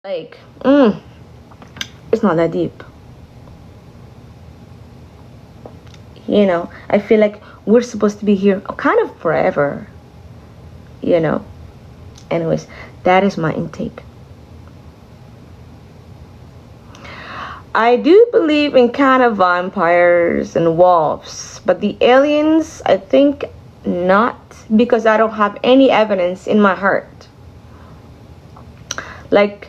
Like, it's not that deep. You know, I feel like we're supposed to be here kind of forever. You know. Anyways, that is my intake. I do believe in kind of vampires and wolves, but the aliens, I think not, because I don't have any evidence in my heart. Like,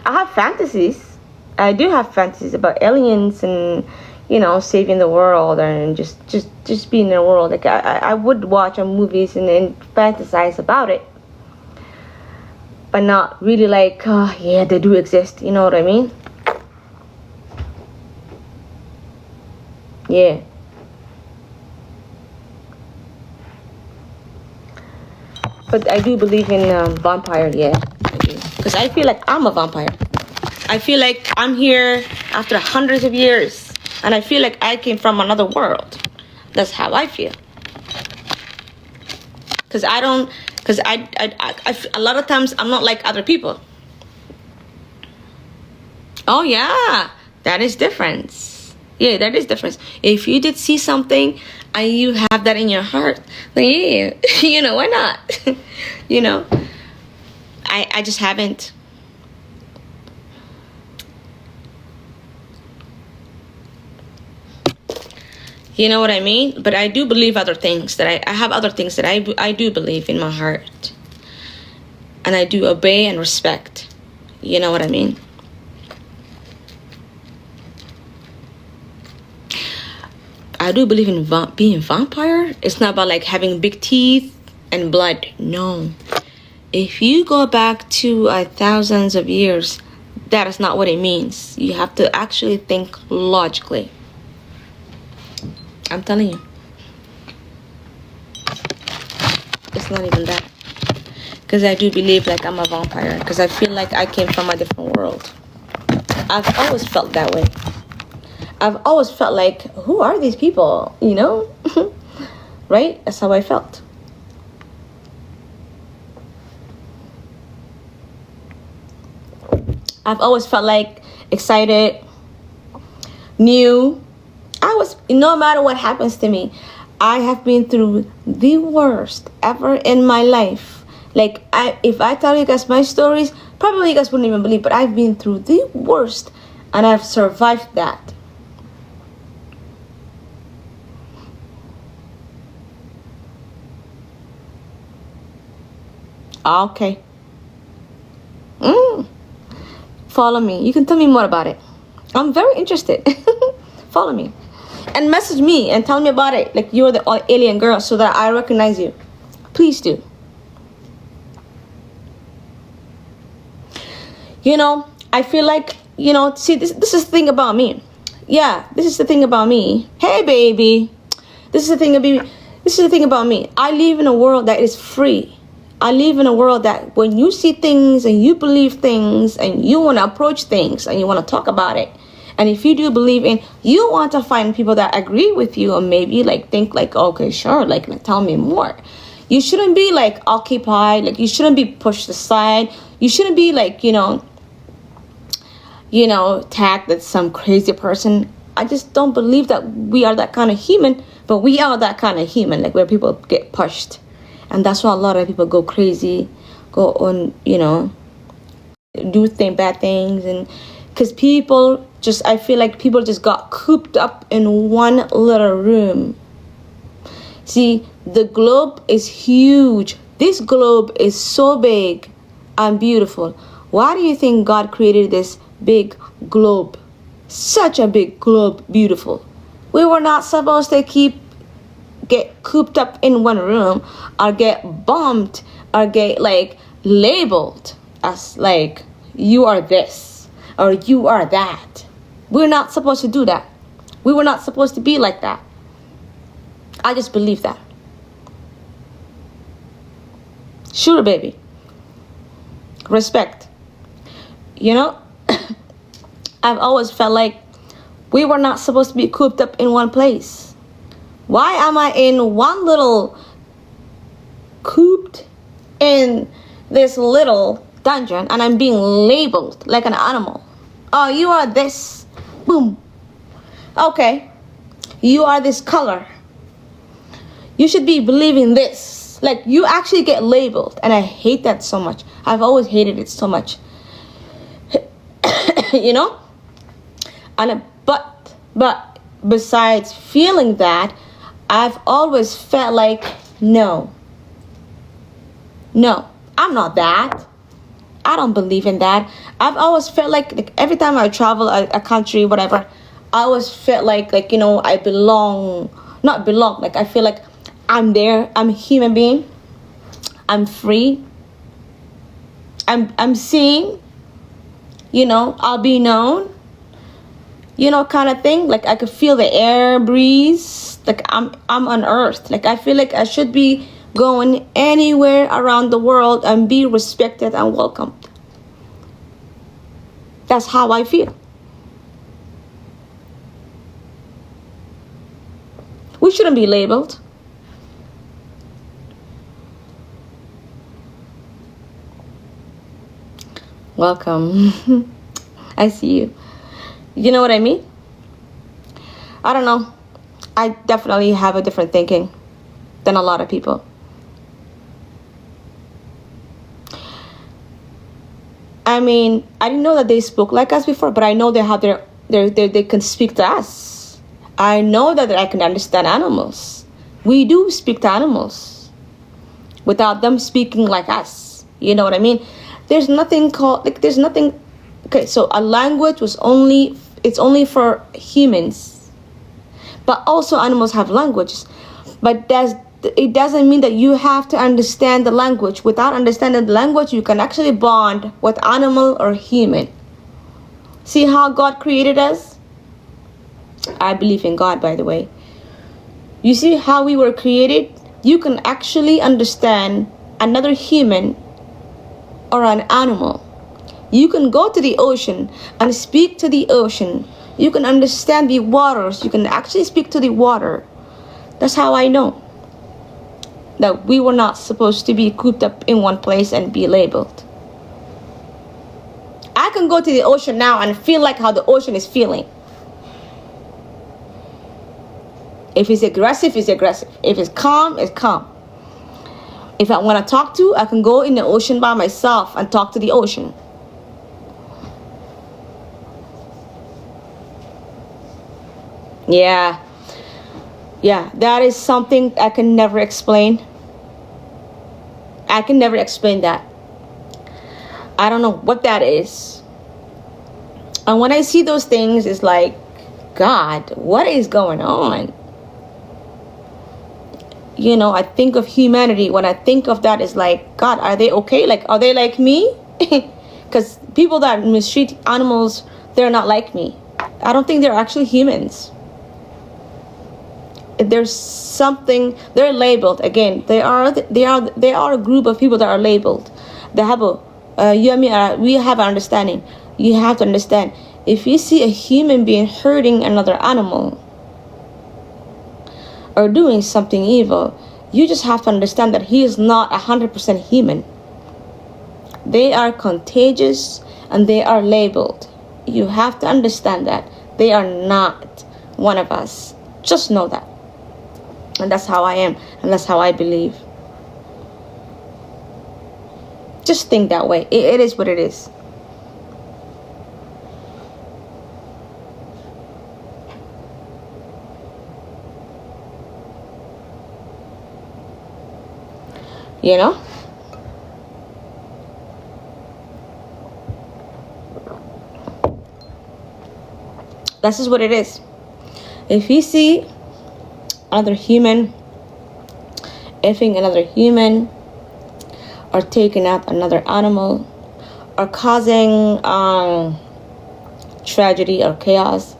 I have fantasies. I do have fantasies about aliens and, you know, saving the world and just being in the world. Like, I would watch movies and fantasize about it, but not really like, yeah, they do exist. You know what I mean? Yeah. But I do believe in vampire, yeah. Because I feel like I'm a vampire. I feel like I'm here after hundreds of years. And I feel like I came from another world. That's how I feel. Because I a lot of times I'm not like other people. Oh yeah, that is difference. Yeah, that is difference. If you did see something and you have that in your heart, then yeah, you know, why not? You know, I just haven't. You know what I mean? But I do believe other things, that I have other things that I do believe in my heart. And I do obey and respect. You know what I mean? I do believe in being a vampire. It's not about like having big teeth and blood. No. If you go back to thousands of years, that is not what it means. You have to actually think logically. I'm telling you. It's not even that. Because I do believe like I'm a vampire. Because I feel like I came from a different world. I've always felt that way. I've always felt like, who are these people? You know? Right? That's how I felt. I've always felt like excited, new. No matter what happens to me, I have been through the worst ever in my life. Like, if I tell you guys my stories, probably you guys wouldn't even believe, but I've been through the worst and I've survived that. Okay. Follow me. You can tell me more about it. I'm very interested. Follow me. And message me and tell me about it. Like you're the alien girl so that I recognize you. Please do. You know, I feel like, you know, see, this is the thing about me. Yeah, this is the thing about me. Hey, baby. This is the thing about me. I live in a world that is free. I live in a world that when you see things and you believe things and you want to approach things and you want to talk about it, and if you do believe in, you want to find people that agree with you and maybe like think like, okay, sure, like tell me more. You shouldn't be like occupied, like you shouldn't be pushed aside. You shouldn't be like, you know, tagged as some crazy person. I just don't believe that we are that kind of human, but we are that kind of human, like where people get pushed. And that's why a lot of people go crazy, go on, you know, do bad things. And because I feel like people just got cooped up in one little room. See, the globe is huge. This globe is so big and beautiful. Why do you think God created this big globe? Such a big globe, beautiful. We were not supposed to get cooped up in one room or get bombed or get like labeled as like you are this or you are that. We're not supposed to do that. We were not supposed to be like that. I just believe that. Sure, baby. Respect. You know, I've always felt like we were not supposed to be cooped up in one place. Why am I in one little cooped in this little dungeon and I'm being labeled like an animal. Oh, you are this. Boom. Okay. You are this color. You should be believing this. Like, you actually get labeled. And I hate that so much. I've always hated it so much. You know? And but besides feeling that, I've always felt like, no, I'm not that. I don't believe in that. I've always felt like every time I travel a country, whatever, I always felt like I not belong. Like, I feel like I'm there. I'm a human being. I'm free. I'm seeing. I'll be known. Kind of thing. Like, I could feel the air breeze. Like, I'm on earth. Like, I feel like I should be going anywhere around the world and be respected and welcomed. That's how I feel. We shouldn't be labeled. Welcome. I see you. You know what I mean? I don't know. I definitely have a different thinking than a lot of people. I mean, I didn't know that they spoke like us before, but I know they have they can speak to us. I know that I can understand animals. We do speak to animals without them speaking like us. You know what I mean? There's nothing called, there's nothing. Okay, so a language it's only for humans. But also animals have languages. But it doesn't mean that you have to understand the language. Without understanding the language, you can actually bond with animal or human. See how God created us? I believe in God, by the way. You see how we were created? You can actually understand another human or an animal. You can go to the ocean and speak to the ocean. You can understand the waters. You can actually speak to the water. That's how I know that we were not supposed to be cooped up in one place and be labeled. I can go to the ocean now and feel like how the ocean is feeling. If it's aggressive, it's aggressive. If it's calm, it's calm. If I want to talk to, I can go in the ocean by myself and talk to the ocean. Yeah, that is something I can never explain. I can never explain that. I don't know what that is. And when I see those things, it's like, God, what is going on? I think of humanity. When I think of that, it's like, God, are they okay? Like, are they like me? Because people that mistreat animals, they're not like me. I don't think they're actually humans. There's something, they're labeled. Again, they are a group of people that are labeled. They have we have an understanding. You have to understand, if you see a human being hurting another animal or doing something evil, you just have to understand that he is not 100% human. They are contagious and they are labeled. You have to understand that they are not one of us. Just know that. And that's how I am, and that's how I believe. Just think that way. It is what it is. This is what it is. If you see another human effing another human, or taking out another animal, or causing tragedy or chaos,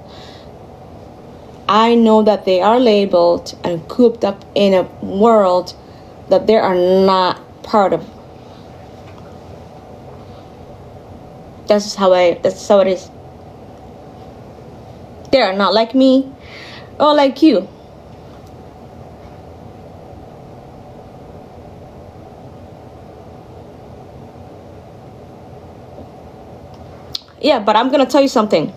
I know that they are labeled and cooped up in a world that they are not part of. That's how it is. They are not like me or like you. Yeah, but I'm gonna tell you something.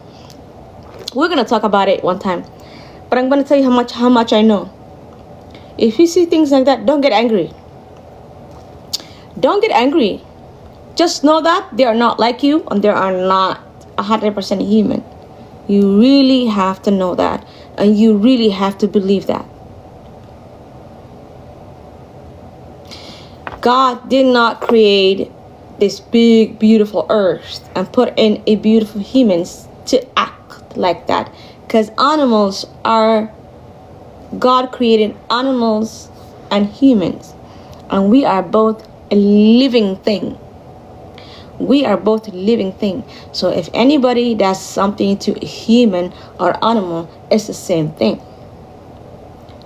We're gonna talk about it one time. But I'm gonna tell you how much I know. If you see things like that, don't get angry. Don't get angry. Just know that they are not like you and they are not 100% human. You really have to know that, and you really have to believe that. God did not create this big, beautiful earth and put in a beautiful humans to act like that. Because animals are, God created animals and humans. And we are both a living thing. We are both living thing. So if anybody does something to a human or animal, it's the same thing.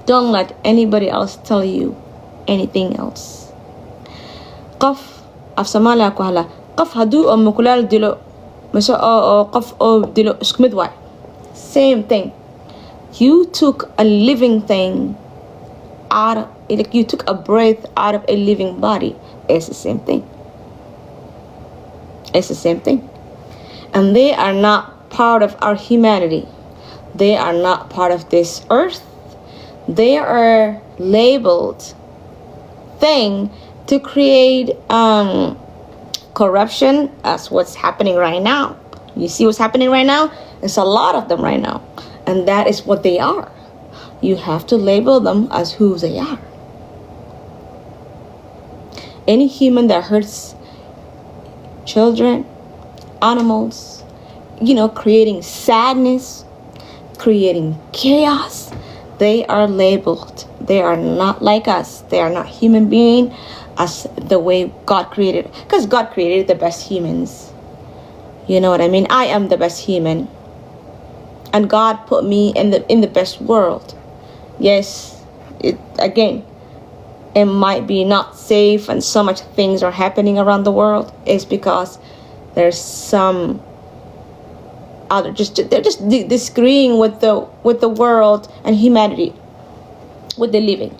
Don't let anybody else tell you anything else. Qof af Somali ku hala qof haduu oo mukulaal dilo mise oo qof oo dilo isku mid waay. Same thing. You took a living thing out, like you took a breath out of a living body. It's the same thing. It's the same thing. And they are not part of our humanity. They are not part of this earth. They are labeled thing to create corruption. That's what's happening right now. You see what's happening right now? There's a lot of them right now. And that is what they are. You have to label them as who they are. Any human that hurts children, animals, creating sadness, creating chaos, they are labeled. They are not like us. They are not human beings as the way God created. Because God created the best humans. You know what I mean? I am the best human. And God put me in the best world. Yes, it might be not safe and so much things are happening around the world. It's because there's some other they're just disagreeing with the world and humanity, with the living.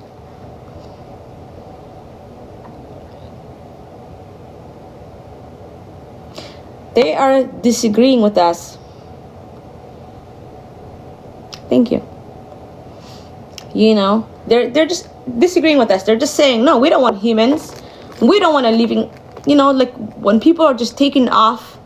They are disagreeing with us. Thank you. They're just disagreeing with us. They're just saying, no, we don't want humans. We don't want a living, like when people are just taking off